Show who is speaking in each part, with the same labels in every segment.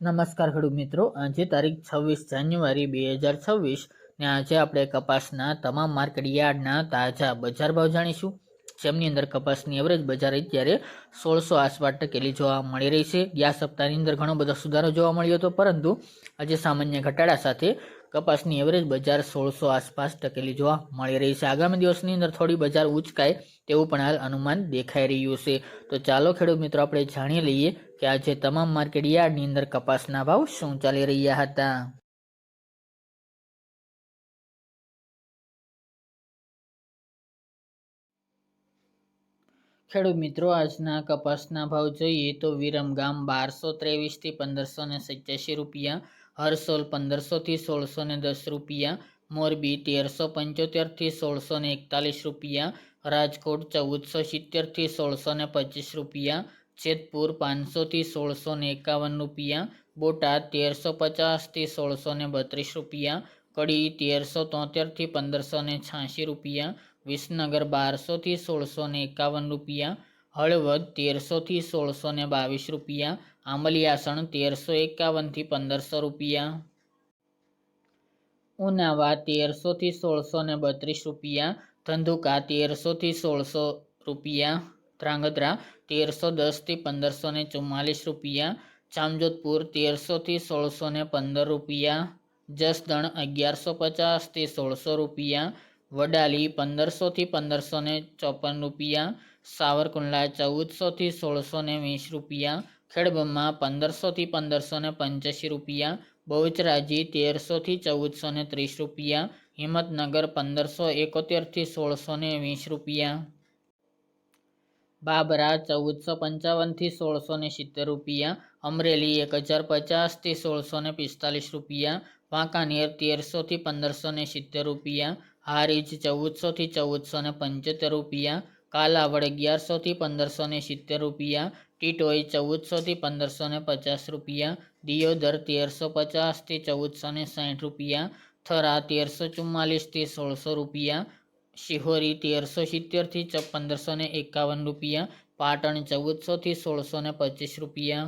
Speaker 1: નમસ્કાર ખેડૂત મિત્રો, આજે તારીખ 26 જાન્યુઆરી 2026 ને આજે આપણે કપાસના તમામ માર્કેટ યાર્ડના તાજા બજાર ભાવ જાણીશું, જેમની અંદર કપાસની એવરેજ બજાર અત્યારે 1600 આસપાસ ટકેલી જોવા મળી રહી છે। ગયા સપ્તાહની અંદર ઘણો બધો સુધારો જોવા મળ્યો હતો, પરંતુ આજે સામાન્ય ઘટાડા સાથે કપાસની એવરેજ બજાર 1600 આસપાસ ટકેલી જોવા મળી રહી છે। આગામી દિવસની અંદર થોડી બજાર ઉંચકાય તેવું પણ હાલ અનુમાન દેખાઈ રહ્યું છે। તો ચાલો ખેડૂત મિત્રો આપણે જાણી લઈએ કે આજે તમામ માર્કેટ યાર્ડની અંદર કપાસના ભાવ શું ચાલી રહ્યા હતા। ખેડૂત મિત્રો, આજના કપાસના ભાવ જોઈએ તો વિરમગામ 1223 થી 1587 રૂપિયા, હરસોલ 1500 થી 1610 રૂપિયા, મોરબી 1375 થી 1641 રૂપિયા, રાજકોટ 1470 થી 1625 રૂપિયા, જેતપુર 500 થી 1651 રૂપિયા, બોટાદ 1350 થી 1632 રૂપિયા, કડી 1373 થી 1586 રૂપિયા, વિસનગર 1200 થી 1651 રૂપિયા, હળવદ 1300 થી 1622 રૂપિયા, આંબલિયાસણ 1351 થી 1500 રૂપિયા, ઉનાવા 1300 થી 1632 રૂપિયા, ધંધુકા 1300 થી 1600 રૂપિયા, ધ્રાંગધ્રા 1310 થી 1544 રૂપિયા, જામજોધપુર 1300 થી 1615 રૂપિયા, જસદણ 1150 થી 1600 રૂપિયા, વડાલી 1500 થી 1554 રૂપિયા, સાવરકુંડલા 1400 થી 1620 રૂપિયા, ખેડબ્રહ્મા 1500 થી 1585 રૂપિયા, બહુચરાજી 1300 થી 1430 રૂપિયા, હિંમતનગર 1571 થી 1620 રૂપિયા, બાબરા 1455 થી 1670 રૂપિયા, અમરેલી 1050 થી 1645 રૂપિયા, વાંકાનેર 1300 થી 1570 રૂપિયા, હારીજ 1400 થી 1475 રૂપિયા, કાલાવડ 1100 થી 1570 રૂપિયા, ટીટોઈ 1400 થી 1550 રૂપિયા, દિયોદર 1350 થી 1460 રૂપિયા, થરા 1344 થી 1600 રૂપિયા, શિહોરી 1370 થી 1551 રૂપિયા, પાટણ 1400 થી 1625 રૂપિયા,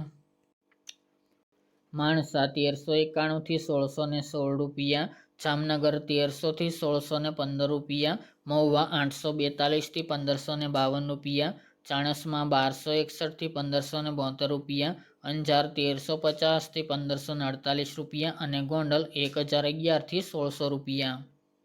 Speaker 1: માણસા 1391 થી 1616 રૂપિયા, જામનગર 1300 થી 1615 રૂપિયા, મહુવા 842 થી 1552 રૂપિયા, ચાણસ્મા 1261 થી 1572 રૂપિયા, અંજાર 1350 થી 1548 રૂપિયા અને ગોંડલ 1011 થી 1600 રૂપિયા।